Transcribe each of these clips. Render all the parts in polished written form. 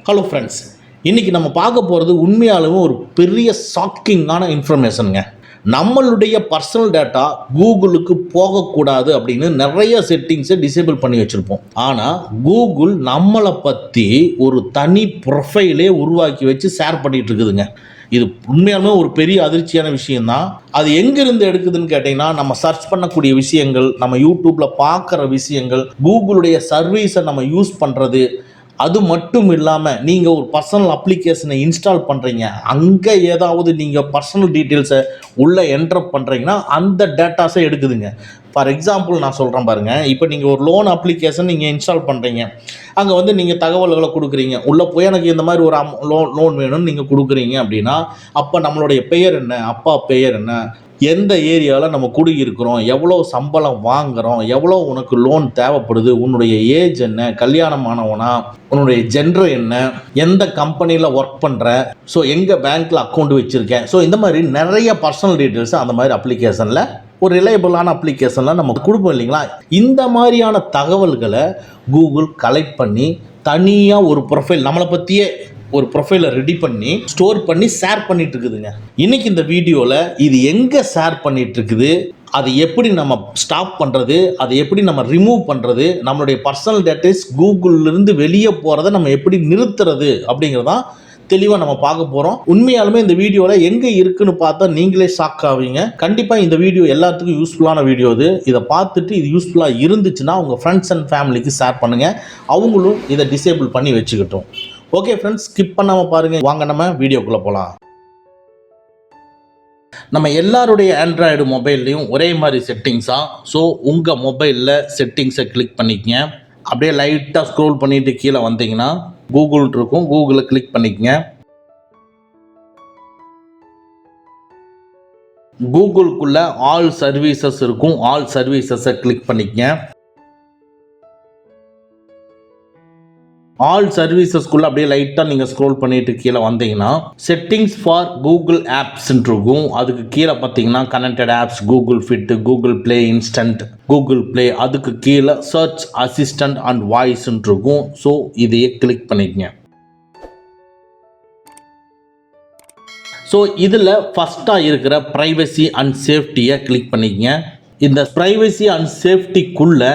Hello friends, இன்றைக்கி நம்ம பார்க்க போகிறது உண்மையாலுமே ஒரு பெரிய ஷாக்கிங்கான இன்ஃபர்மேஷனுங்க. நம்மளுடைய பர்சனல் டேட்டா கூகுளுக்கு போகக்கூடாது அப்படின்னு நிறைய செட்டிங்ஸை டிசேபிள் பண்ணி வச்சுருப்போம். ஆனால் கூகுள் நம்மளை பற்றி ஒரு தனி ப்ரொஃபைலே உருவாக்கி வச்சு ஷேர் பண்ணிகிட்டு இருக்குதுங்க. இது உண்மையாலுமே ஒரு பெரிய அதிர்ச்சியான விஷயம்தான். அது எங்கிருந்து எடுக்குதுன்னு கேட்டிங்கன்னா, நம்ம சர்ச் பண்ணக்கூடிய விஷயங்கள், நம்ம யூடியூப்பில் பார்க்குற விஷயங்கள், கூகுளுடைய சர்வீஸை நம்ம யூஸ் பண்ணுறது, அது மட்டும் இல்லாமல் நீங்கள் ஒரு பர்சனல் அப்ளிகேஷனை இன்ஸ்டால் பண்ணுறீங்க, அங்கே ஏதாவது நீங்கள் பர்சனல் டீட்டெயில்ஸை உள்ளே என்டர் பண்ணுறீங்கன்னா அந்த டேட்டாஸை எடுக்குதுங்க. ஃபார் எக்ஸாம்பிள் நான் சொல்கிறேன் பாருங்கள். இப்போ நீங்கள் ஒரு லோன் அப்ளிகேஷன் நீங்கள் இன்ஸ்டால் பண்ணுறீங்க, அங்கே வந்து நீங்கள் தகவல்களை கொடுக்குறீங்க. உள்ளே போய் எனக்கு இந்த மாதிரி ஒரு லோன் வேணும்னு நீங்கள் கொடுக்குறீங்க அப்படின்னா, அப்போ நம்மளுடைய பெயர் என்ன, அப்பா பெயர் என்ன, எந்த ஏரியாவில் நம்ம குடியிருக்கிறோம், எவ்வளோ சம்பளம் வாங்குகிறோம், எவ்வளோ உனக்கு லோன் தேவைப்படுது, உன்னுடைய ஏஜ் என்ன, கல்யாணமானவனா, உன்னுடைய ஜெண்டர் என்ன, எந்த கம்பெனியில் ஒர்க் பண்ணுற, ஸோ எங்கே பேங்க்கில் அக்கௌண்ட் வச்சுருக்கேன், ஸோ இந்த மாதிரி நிறைய பர்சனல் டீட்டெயில்ஸ் அந்த மாதிரி அப்ளிகேஷனில் ஒரு ரிலையபிளான அப்ளிகேஷனில் நம்ம கொடுப்போம் இல்லைங்களா. இந்த மாதிரியான தகவல்களை கூகுள் கலெக்ட் பண்ணி தனியாக ஒரு ப்ரொஃபைல் நம்மளை பற்றியே ஒரு ப்ரொஃபைலை ரெடி பண்ணி ஸ்டோர் பண்ணி ஷேர் பண்ணிட்டு இருக்குதுங்க. இன்னைக்கு இந்த வீடியோவில் இது எங்கே ஷேர் பண்ணிட்டு இருக்குது, அதை எப்படி நம்ம ஸ்டாப் பண்ணுறது, அதை எப்படி நம்ம ரிமூவ் பண்ணுறது, நம்மளுடைய பர்சனல் டேட்டாஸ் கூகுளிலிருந்து வெளியே போகிறத நம்ம எப்படி நிறுத்துறது அப்படிங்கிறதான் தெளிவாக நம்ம பார்க்க போகிறோம். உண்மையாலுமே இந்த வீடியோவில் எங்கே இருக்குன்னு பார்த்தா நீங்களே ஷாக் ஆவீங்க. கண்டிப்பாக இந்த வீடியோ எல்லாத்துக்கும் யூஸ்ஃபுல்லான வீடியோ இது. இதை பார்த்துட்டு இது யூஸ்ஃபுல்லாக இருந்துச்சுன்னா உங்கள் ஃப்ரெண்ட்ஸ் அண்ட் ஃபேமிலிக்கு ஷேர் பண்ணுங்கள், அவங்களும் இதை டிசேபிள் பண்ணி வச்சுக்கிட்டோம். ஓகே ஃப்ரெண்ட்ஸ், ஸ்கிப் பண்ணாமல் பாருங்கள். வாங்க நம்ம வீடியோக்குள்ளே போகலாம். நம்ம எல்லாருடைய ஆண்ட்ராய்டு மொபைல்லையும் ஒரே மாதிரி செட்டிங்ஸாக. ஸோ உங்கள் மொபைலில் செட்டிங்ஸை கிளிக் பண்ணிக்கங்க. அப்படியே லைட்டாக ஸ்க்ரோல் பண்ணிவிட்டு கீழே வந்தீங்கன்னா கூகுள் இருக்கும், கூகுளை கிளிக் பண்ணிக்கங்க. கூகுளுக்குள்ளே ஆல் சர்வீசஸ் இருக்கும், ஆல் சர்வீசஸை கிளிக் பண்ணிக்கங்க. ஆல் சர்வீசஸ்க்குள்ளே அப்படியே லைட்டாக நீங்கள் ஸ்க்ரோல் பண்ணிட்டு கீழே வந்தீங்கன்னா செட்டிங்ஸ் ஃபார் கூகுள் ஆப்ஸ்ன்னு இருக்கும். அதுக்கு கீழே பார்த்தீங்கன்னா connected apps, Google fit, Google play instant, Google play, அதுக்கு கீழே சர்ச் அசிஸ்டன்ட் அண்ட் வாய்ஸ்ன்னு இருக்கும். ஸோ இதையே கிளிக் பண்ணிக்கங்க. ஸோ இதில் ஃபஸ்ட்டாக இருக்கிற ப்ரைவசி அண்ட் சேஃப்டியை கிளிக் பண்ணிக்கங்க. இந்த ப்ரைவசி அண்ட் சேஃப்டிக்குள்ளே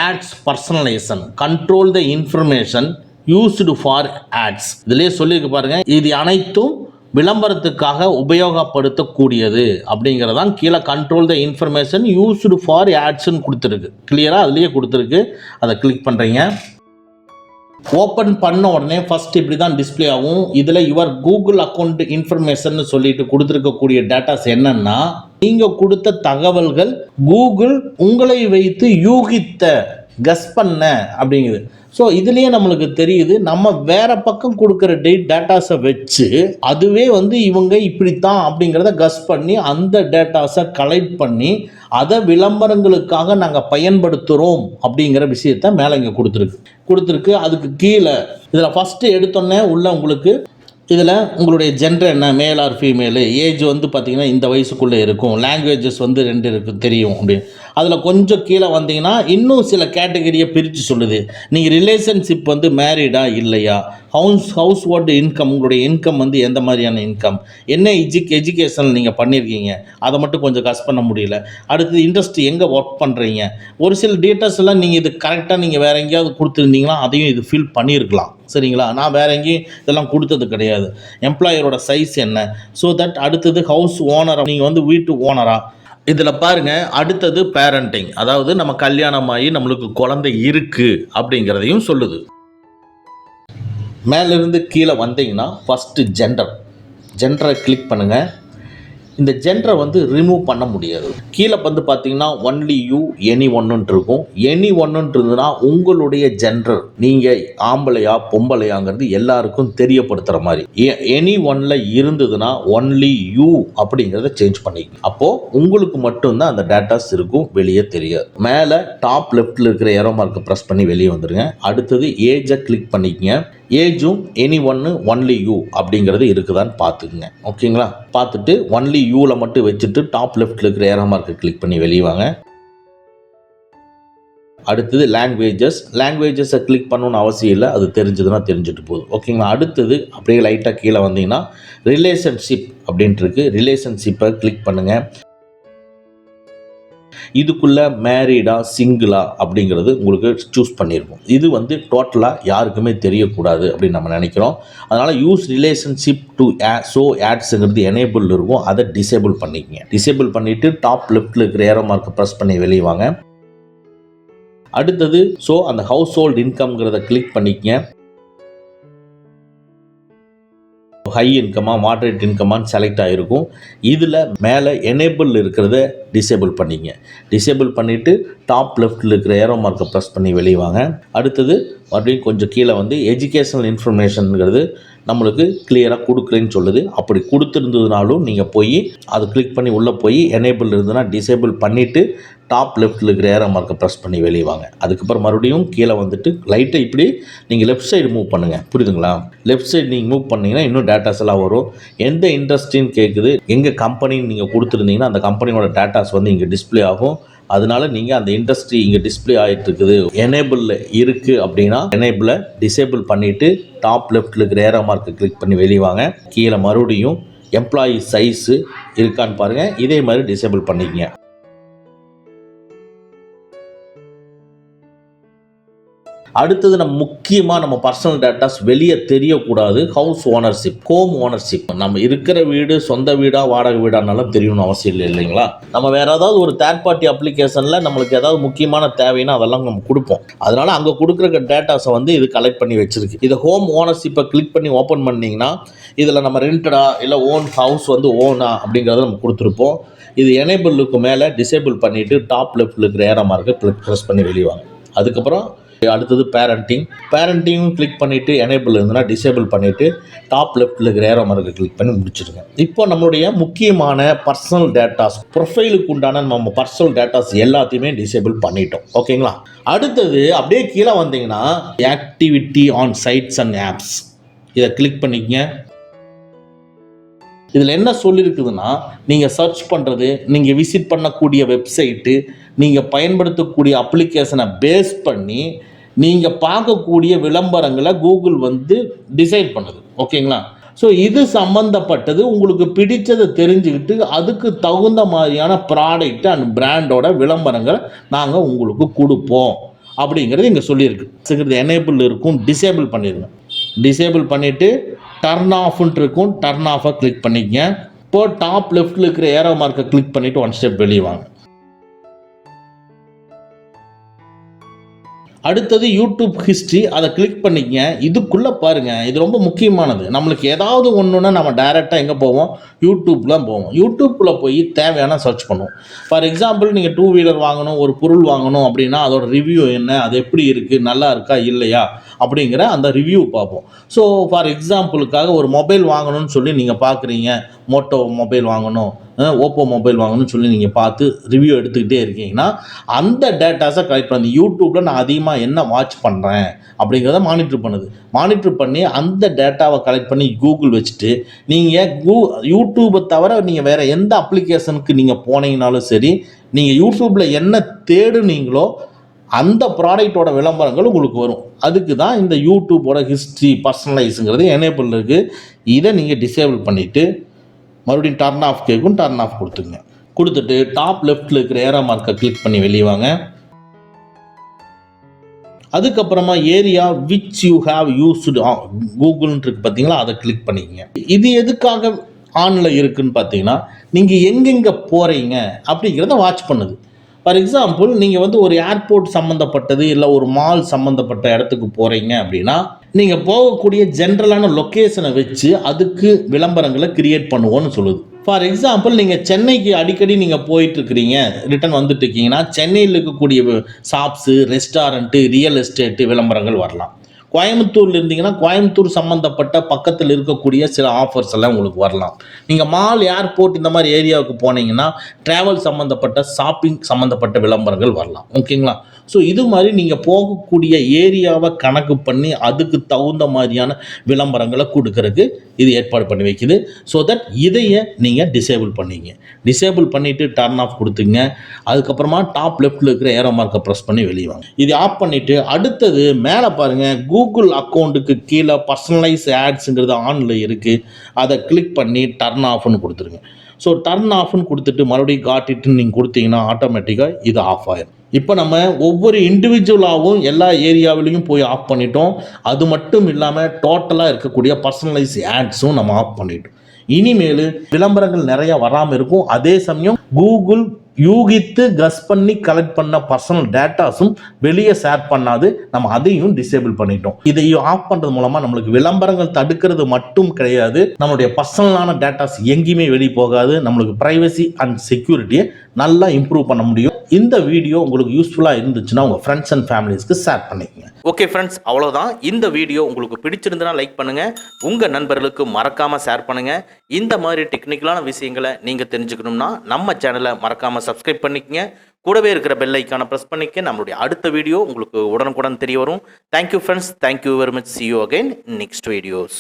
ads personalisation, control the information used for ads, இதுலேயே சொல்லியிருக்கு பாருங்கள். இது அனைத்தும் விளம்பரத்துக்காக உபயோகப்படுத்தக்கூடியது அப்படிங்கிறதான் கீழே control the information used for ஆட்ஸ்ன்னு கொடுத்துருக்கு. கிளியராக அதுலேயே கொடுத்துருக்கு. அதை கிளிக் பண்ணுறீங்க. ஓப்பன் பண்ண உடனே ஃபர்ஸ்ட் இப்படி தான் டிஸ்பிளே ஆகும். இதில் யுவர் கூகுள் அக்கௌண்ட் இன்ஃபர்மேஷன் சொல்லிட்டு கொடுத்துருக்கக்கூடிய டேட்டாஸ் என்னன்னா, நீங்கள் கொடுத்த தகவல்கள் கூகுள் உங்களை வைத்து யூகித்த, கஸ் பண்ண அப்படிங்குது. ஸோ இதுலேயே நம்மளுக்கு தெரியுது, நம்ம வேற பக்கம் கொடுக்குற டேட்டாஸை வச்சு அதுவே வந்து இவங்க இப்படித்தான் அப்படிங்கிறத கஸ் பண்ணி அந்த டேட்டாஸை கலெக்ட் பண்ணி அதை விளம்பரங்களுக்காக நாங்கள் பயன்படுத்துகிறோம் அப்படிங்கிற விஷயத்த மேலே இங்கே கொடுத்துருக்கு. அதுக்கு கீழே இதில் ஃபஸ்ட்டு எடுத்தோன்னே உள்ள உங்களுக்கு இதில் உங்களுடைய ஜெண்டர் என்ன, மேல் ஆர் ஃபீமேலு, ஏஜ் வந்து பார்த்திங்கன்னா இந்த வயசுக்குள்ளே இருக்கும், லாங்குவேஜஸ் வந்து 2 இருக்குது தெரியும் அப்படின்னு. அதில் கொஞ்சம் கீழே வந்தீங்கன்னா இன்னும் சில கேட்டகரியை பிரித்து சொல்லுது. நீங்கள் ரிலேஷன்ஷிப் வந்து மேரீடா இல்லையா, ஹவுஸ் ஹோல்டு இன்கம், உங்களுடைய இன்கம் வந்து எந்த மாதிரியான இன்கம், என்ன எஜுகேஷன் நீங்கள் பண்ணியிருக்கீங்க, அதை மட்டும் கொஞ்சம் கஸ் பண்ண முடியல. அடுத்தது இண்டஸ்ட்ரி, எங்கே ஒர்க் பண்ணுறீங்க, ஒரு சில டீட்டெயில்ஸ் எல்லாம் நீங்கள் இது கரெக்டாக நீங்கள் வேறு எங்கேயாவது கொடுத்துருந்தீங்கன்னா அதையும் இது ஃபில் பண்ணியிருக்கலாம். சரிங்களா, நான் வேறு எங்கேயும் இதெல்லாம் கொடுத்தது கிடையாது. எம்ப்ளாயரோட சைஸ் என்ன, ஸோ தட் அடுத்தது ஹவுஸ் ஓனரா, நீங்கள் வந்து வீட்டு ஓனரா, இதில் பாருங்கள். அடுத்தது பேரண்டிங், அதாவது நம்ம கல்யாணமாகி நம்மளுக்கு குழந்தை இருக்குது அப்படிங்கிறதையும் சொல்லுது. மேலிருந்து கீழே வந்தீங்கன்னா ஃபஸ்ட்டு ஜெண்டரை கிளிக் பண்ணுங்கள். இந்த ஜெண்டரை வந்து ரிமூவ் பண்ண முடியாது. கீழே வந்து பார்த்தீங்கன்னா ஒன்லி யூ எனி ஒன்றுன்ட்டு இருக்கும். எனி ஒன்றுன்ட்டு இருந்ததுன்னா உங்களுடைய ஜெண்டர், நீங்கள் ஆம்பளையா பொம்பளையாங்கிறது எல்லாருக்கும் தெரியப்படுத்துகிற மாதிரி. எனி ஒன்ல இருந்ததுன்னா ஒன்லி யூ அப்படிங்கிறத சேஞ்ச் பண்ணிக்கணும். அப்போது உங்களுக்கு மட்டும்தான் அந்த டேட்டாஸ் இருக்கும், வெளியே தெரியாது. மேலே டாப் லெஃப்டில் இருக்கிற ஏரோ மார்க்கை ப்ரெஸ் பண்ணி வெளியே வந்துடுங்க. அடுத்தது ஏஜை கிளிக் பண்ணிக்கங்க. ஏஜும் எனி ஒன்று ஒன்லி யூ அப்படிங்கிறது இருக்குதான்னு பார்த்துக்குங்க. ஓகேங்களா, பார்த்துட்டு ஒன்லி யூவில் மட்டும் வச்சுட்டு டாப் லெஃப்டில் இருக்கிற ஏரோ மார்க்கை கிளிக் பண்ணி வெளியே வாங்க. அடுத்தது லாங்குவேஜஸை கிளிக் பண்ணணும்னு அவசியம் இல்லை, அது தெரிஞ்சதுன்னா தெரிஞ்சுட்டு போகுது. ஓகேங்களா. அடுத்தது அப்படியே லைட்டாக கீழே வந்தீங்கன்னா ரிலேஷன்ஷிப் அப்படின்ட்டு இருக்குது. ரிலேஷன்ஷிப்பை கிளிக் பண்ணுங்கள். இதுக்குள்ளே மேரீடா சிங்கிளா அப்படிங்கிறது உங்களுக்கு சூஸ் பண்ணியிருக்கும். இது வந்து டோட்டலாக யாருக்குமே தெரியக்கூடாது அப்படின்னு நம்ம நினைக்கிறோம். அதனால் யூஸ் ரிலேஷன்ஷிப் டு ஷோ ஆட்ஸுங்கிறது எனேபிள் இருக்கும், அதை டிசேபிள் பண்ணிக்கங்க. டிசேபிள் பண்ணிவிட்டு டாப் லெஃப்ட்டில் இருக்கிற ஏரோ மார்க்கை ப்ரெஸ் பண்ணி வெளியே வாங்க. அடுத்தது ஸோ அந்த ஹவுஸ் ஹோல்டு இன்கம்ங்கிறத கிளிக் பண்ணிக்கங்க. ஹை இன்கமா மாடரேட் இன்கமான்னு செலக்ட் ஆகிருக்கும். இதில் மேலே எனேபிள் இருக்கிறத டிசேபிள் பண்ணிங்க. டிசேபிள் பண்ணிவிட்டு டாப் லெஃப்ட்டில் இருக்கிற ஏரோ மார்க்கை ப்ரெஸ் பண்ணி வெளியே வாங்க. அடுத்தது மறுபடியும் கொஞ்சம் கீழே வந்து எஜுகேஷனல் இன்ஃபர்மேஷனுங்கிறது நம்மளுக்கு கிளியராக கொடுக்கலன்னு சொல்லுது. அப்படி கொடுத்துருந்ததுனாலும் நீங்கள் போய் அது கிளிக் பண்ணி உள்ளே போய் எனேபிள் இருந்ததுன்னா டிசேபிள் பண்ணிவிட்டு டாப் லெஃப்ட்டில் இருக்கிற ஏரோ மார்க்கை ப்ரெஸ் பண்ணி வெளியே வாங்க. அதுக்கப்புறம் மறுபடியும் கீழே வந்துட்டு லைட்டை இப்படி நீங்கள் லெஃப்ட் சைடு மூவ் பண்ணுங்கள். புரியுதுங்களா. லெஃப்ட் சைடு நீங்கள் மூவ் பண்ணிங்கன்னா இன்னும் டேட்டாஸ் எல்லாம் வரும். எந்த இண்டஸ்ட்ரின்னு கேட்குது, எங்கள் கம்பெனின்னு நீங்கள் கொடுத்துருந்தீங்கன்னா அந்த கம்பெனியோட டேட்டாஸ் வந்து இங்கே டிஸ்பிளே ஆகும். அதனால நீங்கள் அந்த இண்டஸ்ட்ரி இங்கே டிஸ்பிளே ஆகிட்டு இருக்குது எனேபிளில் இருக்குது அப்படின்னா எனேபிளை டிசேபிள் பண்ணிவிட்டு டாப் லெஃப்ட்டில் இருக்கிற ஏரோ மார்க்கை கிளிக் பண்ணி வெளியே வாங்க. கீழே மறுபடியும் எம்ப்ளாயி சைஸு இருக்கான்னு பாருங்கள். இதே மாதிரி டிசேபிள் பண்ணிக்கங்க. அடுத்தது நம்ம முக்கியமாக நம்ம பர்சனல் டேட்டாஸ் வெளியே தெரியக்கூடாது. House ownership, home ownership. நம்ம இருக்கிற வீடு சொந்த வீடாக வாடகை வீடானாலும் தெரியணும்னு அவசியம் இல்லை இல்லைங்களா. நம்ம வேறு ஏதாவது ஒரு தேர்ட் பார்ட்டி அப்ளிகேஷனில் நம்மளுக்கு ஏதாவது முக்கியமான தேவைன்னா அதெல்லாம் நம்ம கொடுப்போம். அதனால் அங்கே கொடுக்குற டேட்டாஸை வந்து இது கலெக்ட் பண்ணி வச்சுருக்கு. இதை ஹோம் ஓனர்ஷிப்பை கிளிக் பண்ணி ஓப்பன் பண்ணிங்கன்னா இதில் நம்ம ரெண்டடா இல்லை ஓன் ஹவுஸ் வந்து ஓனா அப்படிங்கிறத நம்ம கொடுத்துருப்போம். இது எனேபிளுக்கு மேலே டிசேபிள் பண்ணிவிட்டு டாப் லெஃப்ட்டில் இருக்கிற ஏரோ மார்க்கை ப்ரெஸ் பண்ணி வெளிவாங்க. அதுக்கப்புறம் அடுத்தது பேரண்டிங்கும் கிளிக் பண்ணிவிட்டு எனேபிள் இருந்ததுன்னா டிசேபிள் பண்ணிவிட்டு டாப் லெஃப்ட்டில் இருக்கிற ஏரோ மார்க்கை கிளிக் பண்ணி முடிச்சிடுங்க. இப்போ நம்மளுடைய முக்கியமான பர்சனல் டேட்டாஸ், ப்ரொஃபைலுக்கு உண்டான நம்ம பர்சனல் டேட்டாஸ் எல்லாத்தையுமே டிசேபிள் பண்ணிட்டோம். ஓகேங்களா. அடுத்தது அப்படியே கீழே வந்தீங்கன்னா activity on sites and apps, இதை கிளிக் பண்ணிக்கங்க. இதில் என்ன சொல்லியிருக்குதுன்னா நீங்கள் சர்ச் பண்ணுறது, நீங்கள் விசிட் பண்ணக்கூடிய வெப்சைட்டு, நீங்கள் பயன்படுத்தக்கூடிய அப்ளிகேஷனை பேஸ் பண்ணி நீங்கள் பார்க்கக்கூடிய விளம்பரங்களை கூகுள் வந்து டிசைட் பண்ணுது. ஓகேங்களா. ஸோ இது சம்மந்தப்பட்டது உங்களுக்கு பிடிச்சதை தெரிஞ்சுக்கிட்டு அதுக்கு தகுந்த மாதிரியான ப்ராடக்ட் அண்ட் பிராண்டோட விளம்பரங்களை நாங்கள் உங்களுக்கு கொடுப்போம் அப்படிங்கிறது இங்கே சொல்லியிருக்கு. எனேபிள் இருக்கும், டிசேபிள் பண்ணிடுங்க. டிசேபிள் பண்ணிவிட்டு டர்ன் ஆஃப்ன்ட்டு இருக்கும், டர்ன் ஆஃபை கிளிக் பண்ணிக்கங்க. இப்போ டாப் லெஃப்ட்டில் இருக்கிற ஏரோ மார்க்கை கிளிக் பண்ணிவிட்டு ஒன் ஸ்டெப் வெளியே வாங்க. அடுத்தது யூடியூப் ஹிஸ்ட்ரி, அதை கிளிக் பண்ணிக்கங்க. இதுக்குள்ளே பாருங்கள், இது ரொம்ப முக்கியமானது. நம்மளுக்கு ஏதாவது ஒன்றுன்னா நம்ம டைரெக்டாக எங்கே போவோம், யூடியூப்லாம் போவோம். யூடியூப்பில் போய் தேவையான சர்ச் பண்ணுவோம். ஃபார் எக்ஸாம்பிள் நீங்கள் 2 வீலர் வாங்கணும், ஒரு பொருள் வாங்கணும் அப்படின்னா அதோட ரிவ்யூ என்ன, அது எப்படி இருக்குது, நல்லா இருக்கா இல்லையா அப்படிங்கிற அந்த ரிவ்யூ பார்ப்போம். ஸோ ஃபார் எக்ஸாம்பிளுக்காக ஒரு மொபைல் வாங்கணும்னு சொல்லி நீங்கள் பார்க்குறீங்க, மோட்டோ மொபைல் வாங்கணும், ஓப்போ மொபைல் வாங்கணும்னு சொல்லி நீங்கள் பார்த்து ரிவ்யூ எடுத்துக்கிட்டே இருக்கீங்கன்னா அந்த டேட்டாஸை கலெக்ட் பண்ணி யூடியூப்பில் நான் அதிகமாக என்ன வாட்ச் பண்ணுறேன் அப்படிங்கிறத மானிட்டர் பண்ணுது. மானிட்டர் பண்ணி அந்த டேட்டாவை கலெக்ட் பண்ணி கூகுள் வச்சுட்டு நீங்கள் யூடியூப்பை தவிர நீங்கள் வேறு எந்த அப்ளிகேஷனுக்கு நீங்கள் போனீங்கனாலும் சரி, நீங்கள் யூடியூப்பில் என்ன தேடுனீங்களோ அந்த ப்ராடக்டோட விளம்பரங்கள் உங்களுக்கு வரும். அதுக்கு தான் இந்த யூடியூப்போட ஹிஸ்ட்ரி பர்சனலைஸுங்கிறது எனேபிள் இருக்குது. இதை நீங்கள் டிசேபிள் பண்ணிவிட்டு மறுபடியும் டர்ன் ஆஃப் கேட்கும், டர்ன் ஆஃப் கொடுத்துங்க. கொடுத்துட்டு டாப் லெஃப்ட்டில் இருக்கிற ஏரோ மார்க்கை கிளிக் பண்ணி வெளியே வாங்க. அதுக்கப்புறமா area which you have used கூகுள்னு இருக்கு பார்த்தீங்களா, அதை கிளிக் பண்ணிக்கங்க. இது எதுக்காக ஆனில் இருக்குன்னு பார்த்தீங்கன்னா நீங்கள் எங்கெங்கே போகிறீங்க அப்படிங்கிறத வாட்ச் பண்ணுது. ஃபார் எக்ஸாம்பிள் நீங்கள் வந்து ஒரு ஏர்போர்ட் சம்மந்தப்பட்டது இல்லை ஒரு மால் சம்மந்தப்பட்ட இடத்துக்கு போகிறீங்க அப்படின்னா நீங்கள் போகக்கூடிய ஜென்ரலான லொக்கேஷனை வச்சு அதுக்கு விளம்பரங்களை கிரியேட் பண்ணுவோன்னு சொல்லுது. ஃபார் எக்ஸாம்பிள் நீங்கள் சென்னைக்கு அடிக்கடி நீங்கள் போயிட்டுருக்கிறீங்க, ரிட்டன் வந்துட்டு இருக்கீங்கன்னா சென்னையில் இருக்கக்கூடிய ஷாப்ஸு, ரெஸ்டாரண்ட்டு, ரியல் எஸ்டேட்டு விளம்பரங்கள் வரலாம். கோயம்புத்தூர்ல இருந்தீங்கன்னா கோயம்புத்தூர் சம்மந்தப்பட்ட பக்கத்தில் இருக்கக்கூடிய சில ஆஃபர்ஸ் எல்லாம் உங்களுக்கு வரலாம். நீங்கள் மால், ஏர்போர்ட் இந்த மாதிரி ஏரியாவுக்கு போனீங்கன்னா ட்ராவல் சம்மந்தப்பட்ட, ஷாப்பிங் சம்மந்தப்பட்ட விளம்பரங்கள் வரலாம். ஓகேங்களா? ஸோ இது மாதிரி நீங்கள் போகக்கூடிய ஏரியாவை கணக்கு பண்ணி அதுக்கு தகுந்த மாதிரியான விளம்பரங்களை கொடுக்கறதுக்கு இது ஏற்பாடு பண்ணி வைக்குது. ஸோ தட் இதையை நீங்கள் டிசேபிள் பண்ணிங்க. டிசேபிள் பண்ணிவிட்டு டர்ன் ஆஃப் கொடுத்துங்க. அதுக்கப்புறமா டாப் லெஃப்ட்டில் இருக்கிற ஏரோ மார்க்கை ப்ரெஸ் பண்ணி வெளியே வாங்க. இது ஆஃப் பண்ணிவிட்டு அடுத்தது மேலே பாருங்கள், கூகுள் அக்கௌண்ட்டுக்கு கீழே பர்சனலைஸ் ஆட்ஸுங்கிறது ஆனில் இருக்குது. அதை கிளிக் பண்ணி டர்ன் ஆஃப்னு கொடுத்துருங்க. ஸோ டர்ன் ஆஃப்னு கொடுத்துட்டு மறுபடியும் காட் இட்னு நீங்கள் கொடுத்தீங்கன்னா ஆட்டோமேட்டிக்காக இது ஆஃப் ஆயிடும். இப்போ நம்ம ஒவ்வொரு இண்டிவிஜுவலாகவும் எல்லா ஏரியாவிலையும் போய் ஆஃப் பண்ணிட்டோம். அது மட்டும் இல்லாமல் டோட்டலாக இருக்கக்கூடிய பர்சனலைஸ் ஆட்ஸும் நம்ம ஆஃப் பண்ணிட்டோம். இனிமேல் விளம்பரங்கள் நிறைய வராமல் இருக்கும். அதே சமயம் கூகுள் யூகித்து கஸ் பண்ணி கலெக்ட் பண்ண பர்சனல் டேட்டாஸும் வெளியே ஷேர் பண்ணாது. நம்ம அதையும் டிசேபிள் பண்ணிட்டோம். இதை ஆஃப் பண்ணுறது மூலமாக நம்மளுக்கு விளம்பரங்கள் தடுக்கிறது மட்டும் கிடையாது, நம்மளுடைய பர்சனலான டேட்டாஸ் எங்கேயுமே வெளியே போகாது. நம்மளுக்கு பிரைவசி அண்ட் செக்யூரிட்டியை நல்லா இம்ப்ரூவ் பண்ண முடியும். இந்த வீடியோ உங்களுக்கு யூஸ்ஃபுல்லாக இருந்துச்சுன்னா உங்கள் ஃப்ரெண்ட்ஸ் அண்ட் ஃபேமிலிஸ்க்கு ஷேர் பண்ணிக்கங்க. ஓகே ஃப்ரெண்ட்ஸ், அவ்வளோதான். இந்த வீடியோ உங்களுக்கு பிடிச்சிருந்தனா லைக் பண்ணுங்கள், உங்கள் நண்பர்களுக்கு மறக்காமல் ஷேர் பண்ணுங்கள். இந்த மாதிரி டெக்னிக்கலான விஷயங்களை நீங்கள் தெரிஞ்சுக்கணும்னா நம்ம சேனலை மறக்காமல் சப்ஸ்கிரைப் பண்ணிக்கங்க. கூடவே இருக்கிற பெல் ஐக்கானை ப்ரெஸ் பண்ணிக்க. நம்மளுடைய அடுத்த வீடியோ உங்களுக்கு உடனுக்குடன் தெரிய வரும். Thank you friends, thank you very much. see you again in next videos.